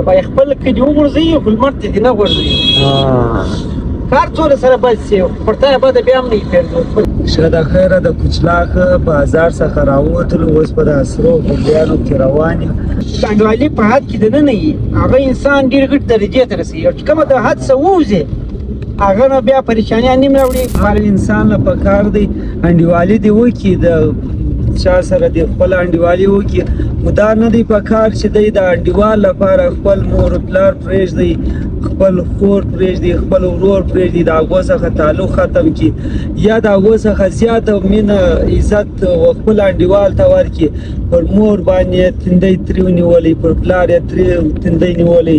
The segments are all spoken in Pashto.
په خپل کې دی وګرځي خپل مرته دی نه ورځي کار څور سره بچي پرته به بیا هم نه پیژنو شاده خیره د کچلاک بازار څخه راووتلو اوس په د اسرو غونډيانو کې روان یم انډوالي په حد کې د نه وي هغه انسان ډېر غټ درجې ته رسېږي او چې کومه د حد څه ووځي هغه نه بیا پریشانیان نیم راوړي هر انسان له پکار دی انډیوالي دی وکړي د چا سره دی خپل انډیوالي وکړي خو دا نه دی پکار چې دی د انډیوال لپاره خپل مور پلار پرېږدي خپل خور پرېږدي خپل ورور پرېږدي د هغو څخه تعلق ختم کړي یا د هغو څخه زیاته مینه عزت خپل انډیوال ته ورکړي پر مور باندې تندی ترې ونیولی پر پلار یې ترې تندی نیولی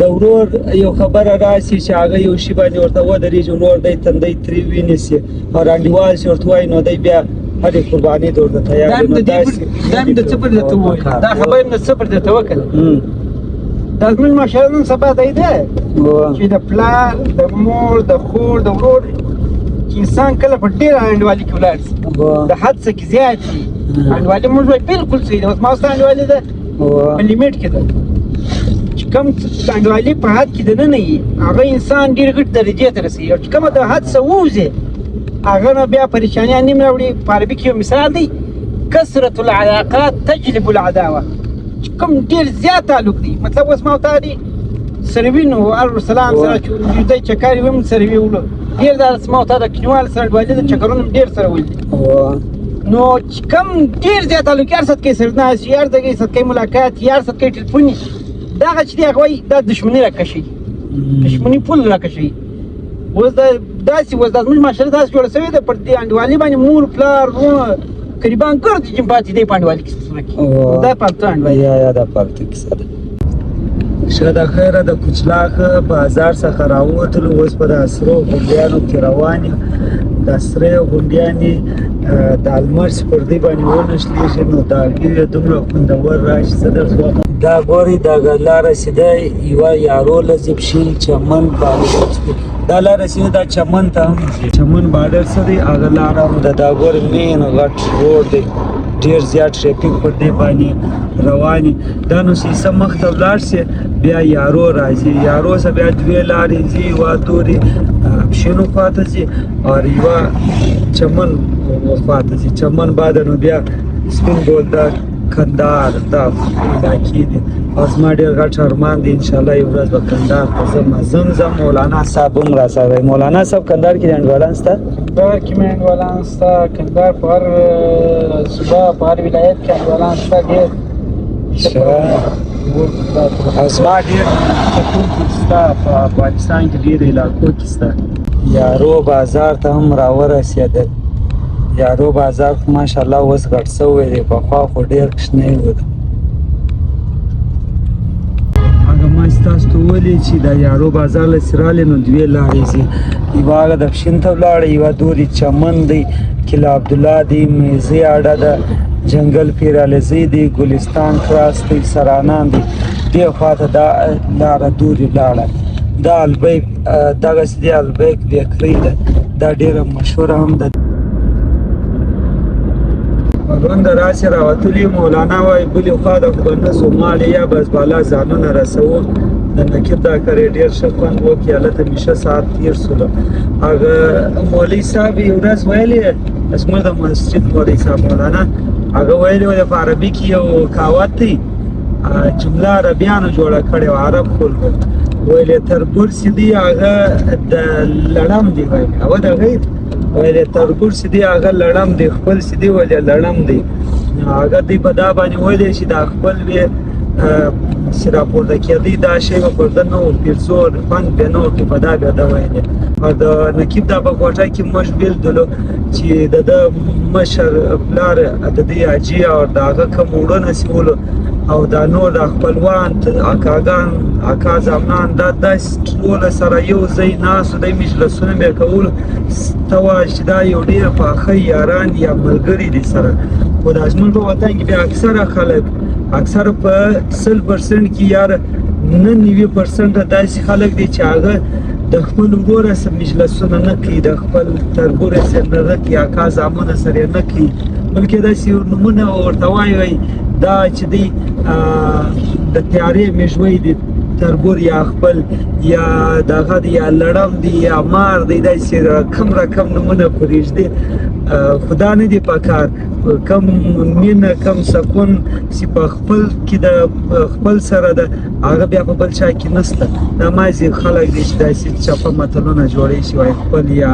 د ورور یو خبره راشي چې هغه یو شي باندې ورته ودرېږي ورور دی تندی ترې ونیسي او انډیوال چې ورته وایي نو دی بیا هرې قرباني ته ورته تیار دی دا مې د څه پر درته وویل دا خبره مې د څه پر درته وکړه دا زموږ معاشره نن سبا دی ده چې د پلار د مور د خور د ورور چې انسان کله په ډېره انډوالي کې ولاړ شي د حد څه کې زیات شي انډوالي موږ وایو بالکل صحیح ده اوس ما ستا انډوالي ده په لیمیټ کې ده چې کوم انډوالي په حد کې د نه وي هغه انسان ډېر غټ درجې ته رسېږي او چې کومه د حد څه ووځي هغه نه بیا پریشانیان نیم راوړي په عربي کې یو مثال دی کثرة العلاقات تجلب العداوه چې کوم ډېر زیات تعلق دی مطلب اوس ما ورته دی سره وینو السلام سره چې دی چکر ویم سره ویولو ډېر دا ما ورته د کلیوال سره انډوالي د چکرونه مې ډېر سره ولیدي نو چې کوم ډېر زیات تعلق یار سره کوي سره ناست یار دغه سره کوي ملاقات یار سره کوي ټلیفون دغه چې دی هغه وایي دا دښمني راکشي دښمني پول راکشي اوس دا داسې اوس دا زموږ معاشره داسې جوړه شوې ده پر دې انډوالي باندې مور پلار ورونه قریبان ګرد چې پاتې دی په انډوالي کې دا پالتو انډوالي یا دا پالتو کیسه ده شاده خیره د کچلاک بازار څخه راووتلو اوس په د اسرو غونډيانو کې روان یم د سرې غونډيانې د المرچ پر دې باندې ونښلېږي نو د هغې دومره خوندور راشي څه درته وایم دا ګورئ دا لاره سیده یوه یارو لذیب شي چمن باندې دا لاره سیده دا چمن ته هم ځي چمن بارډر څه دی هغه لاره هم ده دا ګورئ مین غټ روډ دی ډېر زیات ټریفیک پر دې باندې روان دا نو سیسه مخ ته ولاړ سي بیا یارو راځي یارو څخه بیا دوې لارې ځي یوه تورې پښینو خواته ځي او یوه چمن خواته ځي چمن بعد نو بیا سپین بولدک کندهار دا علاقې دي او زما ډېر غټ ارمان دی انشاءالله یو ورځ به کندهار ته ځم مولانا صاحب هم راسره مولانا صاحب کندهار کې انډوالان شته کندهار کې مې انډوالان شته کندهار په هر صوبه په هر ولایت کې انډوالان شته ډېر او زما ډېر ټکونکي شته په افغانستان کې ډېر علاقو کې شته یارو بازار ته هم راورسېدل یارو بازار خو ماشاءالله اوس غټ شوی دی پخوا خو ډېر کوچنی و هغه ما ستاسو ته وویلې چې دا یارو بازار له چې رالې نو دوې لارې ځي یوه هغه د پښین ته ولاړه یوه دورې چمن دی کلا عبدالله دی میزې اډه ده جنګل پیرالزی دی ګلستان کراس دی سرانان دی دې خواته دا لاره دورې لاړه دا البیک دغسې دی البیک بیکري ده دا ډېره مشهوره هم ده پرونده راسې راوتلي مولانا وایي بلې خوا د خو به نه ځو مالې یا بس بالا ځانونه رسوو د نقیب دا کار یې ډېر ښه خوند وکړي هلته مې ښه ساعت تېر شولو هغه مولوي صاحب یو ورځ ویلې زموږ د مسجد مولوي صاحب مولانا هغه ویلې وه په عربي کې یو کاوت دی جمله عربیانو جوړه کړې وه عرب خلکو ویلې تربور چې دی هغه د لړم دی ویلې هغه د غیر ویلې تربور چې دی هغه لړم دی خپل چې دی ویلې لړم دی هغه دی په دا باندې ویلې چې دا خپل وی چې راپورته کېدی دا شی به پر ده نه و پیرزو خوند بیا نه ورکړي په دا بیا ده ویلې او د نقیب دا په کوټه کې موږ بېلدلو چې د ده مشر پلار د دې حاجي او د هغه کوم وړونه سیولو او دا نور د خپلوان اکاګان اکا زامنان دا داسې ټوله سره یو ځای ناست و دی مجلسونه به یې کولو ته وایه چې دا یو ډېر پاخه یاران یا ملګري دي سره خو دا زموږ په وطن کې بیا اکثره خلک اکثر په 100% کې یار 99% داسې خلک دي چې هغه د خپل ورور سره مجلسونه نه کوي د خپل تربور سره نه کوي اکا زامنه سره نه کوي بلکې داسې نومونه ورته وایي دا چې دی د تیارې مېژوی دي تربور یا خپل یا دغه دی یا لړم دی یا مار دی داسې کم رقم نومونه پرېږدي خدا نه دی پکار کم مینه کم سکون چې په خپل کې د خپل سره د هغه بیا په بل چا کې نشته دا مازې خلک دي چې داسې چپه متلونه جوړوي چې وایي خپل یا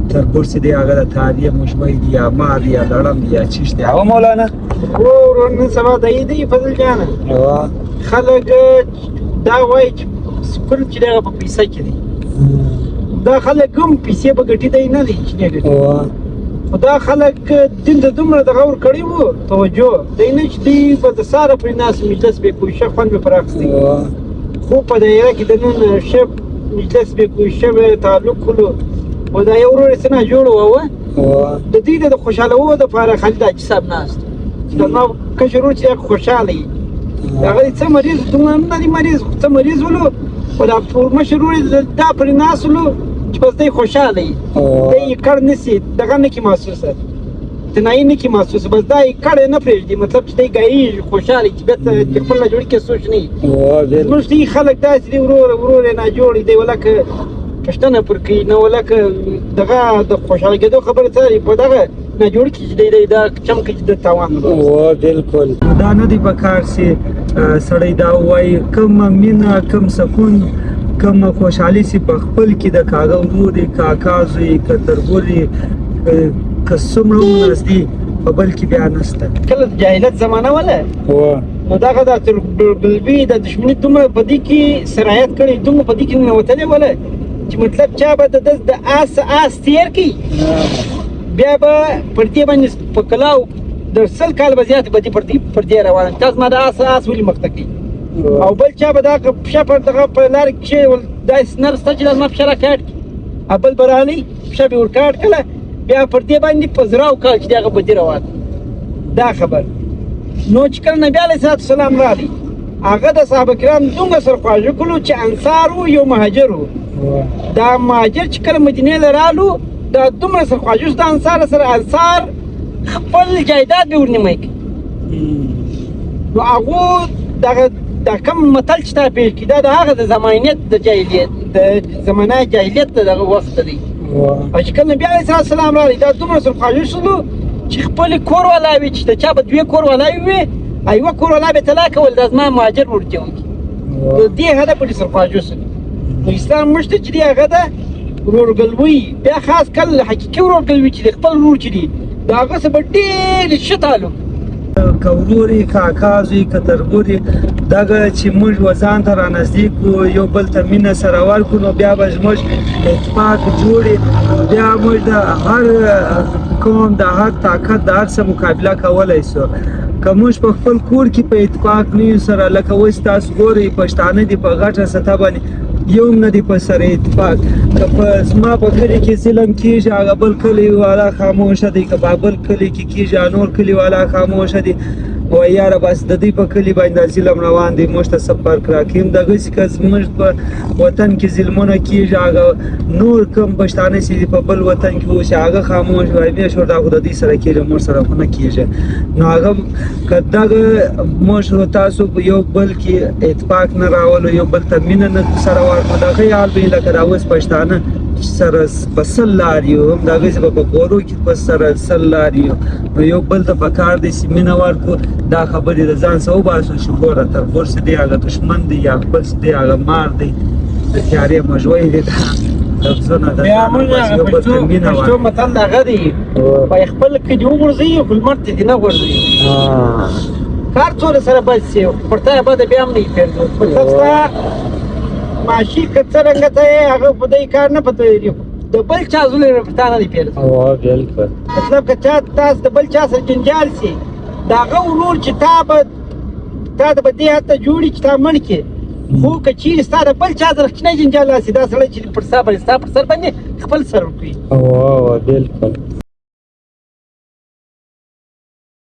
تربور چې دی هغه د تاریه مشبه دی یا مار یا لړم دی یا چیش دی هغه مولانا ورور نن سبا دی دی فضل جانه خلک دا وایي چې سکون چې دغه په پیسه کې دی دا خلک هم پیسې به ګټي دی نه دی چې نه ګټي خو دا خلک دین ته دومره دغه ور کړي وو توجه دی نه چې دوی به د ساره پرې ناست مجلس به کوي ښه خوند به پرې اخیستی خو په دایره کې د نن ښه مجلس به کوي ښه به تعلق کړو و دا یو ورور یې څه نه جوړ وه د دوی د خوشحالولو دپاره خالد حاجي صاحب ناست د زما کشر ورور چې خوشحاله وي هغه څه مریض دومره نه دی مریض خو څه مریض ولو خو دا مشر ورور یې دا پرې ناست ولو چې بس دی خوشحاله وي دی یې کړ نسي دغه نه کې محسوسه تنهایي نه کې محسوسه بس دا یې کړ یې نه پرېږدي مطلب چې دی ګایېږي خوشحاله چې بېرته چې خپل ناجوړي کې سوچ نه وي زموږ دی خلک داسې دی ورور یې ناجوړ دی ولکه پښتنه پر کوي نه ولکه دغه د خوشحاله کېدو خبره څه په دغه ناجوړي کې چې دی دا چم کې چې د تاوان بالکل دا نه دی پکار چې سړی دا وایي کم مینه کم سکون کم خوشحالي چې په خپل کې د کاغه ورور یې کاکا زوی که تربور یې که څومره وناست دي په بل کې بیا نشته کله د جاهلیت زمانه وله نو دغه د تربلبي د دښمني دومره په دې کې سرایت کړی دومره په دې کې ننوتلی وله چې مطلب چا به د آس تیر کړي بیا به پر دې باندې په کلاو د 100 کال به زیاتې به دې پر دې روانه تا زما د آس ولې مخته کړي او بل چا به دغه پښه پر دغه په لارې کې کښېنول داسې نر شته چې دا زما پښه راکاټ کړي بل به راغلی پښه به ورکاټ کړله بیا پر دې باندې په زراو کال چې دغه به دې روان دا خبر نو چې کله نبي علیه صلات وسلام راغی هغه د صحابه کرام دومره سره خواږه کړو چې انصار وو یو مهاجر وو دا مهاجر چې کله مدینې له رالو دا دومره سره خواږه شو د انصار سره انصار خپل جایداد به ورنیمه کړي نو هغو دغه دا کم متل چې تا پېښ کړي دا د هغه د زمانیت د جاهلیت د زمانه جاهلیت د دغه وخت دی او چې کله نبي علیه صلات وسلام راغی دا دومره سره خواږه شولو چې خپل کور والا وي چې د چا به دوې کور والاوې وي یوه کور والا به طلاق کول دا زما مهاجر ورته وکړي د دې هدف پورې سره خواږه شولو نو اسلام موږ ته چې دی هغه ده ورورګلوي بیا خاص کله حقیقي ورورګلوي چې د خپل ورور چې دی د هغه څه به ډېر ښه تعلق که ورور یې کاکا زوی که تربور یې دغه چې موږ وځان ته رانږدې کړو یو بل ته مینه سره ورکړو نو بیا به زموږ اتفاق جوړې بیا موږ د هر قوم د هر طاقت د هر څه مقابله کولی سو که موږ په خپل کور کې په اتفاق نه یو سره لکه اوس تاسو ګورئ پښتانه دي په غټه سطح باندې یو نه دی په سره اتفاق که په زما په کلي کې ظلم کېږي هغه بل کلي والا خاموشه دی که په بل کلي کې کېږي نور کلي والا خاموشه دی وایي یاره بس د دوی په کلي باندې ظلم روان دی موږ ته څه فرق راکړي همدغسې که زموږ په وطن کې ظلمونه کېږي هغه نور کوم پښتانه چې په بل وطن کې اوسي هغه خاموش وایي بیا شور دا خو د دوی سره کېږي موږ سره خو نه کېږي نو هغه که دغه موږ تاسو یو بل کې اتفاق نه راولو یو بل ته مینه نه سره ورکړو دغه حال به لکه دا اوس پښتانه سره په سل لار یو همدغسې به په کورو کې په سره سل لار یو نو یو بل ته پکار دی چې مینه ورکړو دا خبرې د ځان څخه وباسو چې ګوره تربور چې دی هغه دښمن دی یا خپل چې دی هغه مار دی د تیارې مژوی دی دا لفظونه د بیا موږ پښتو متل هغه دی په خپل کلي وغورځوي خو لمر ته دې نه غورځوي کار څومره سره بس شي پر تا به بیا هم نه یې پرېږدو مطلب ستا معاشي که څرنګه ته یې هغه په دې کار نه پتوېږي د بل چا زوی په تا نه دی پرېږدو بالکل مطلب که تاسو د بل چا سره جنجال شي د هغه ورور چې تا د به دې حد ته جوړي چې تا مړ کړي خو که چیرې ستا د بل چا سره کوچنی جنجال راسي دا سړی چې پر ستا پر سر باندې خپل سر ورکوي بالکل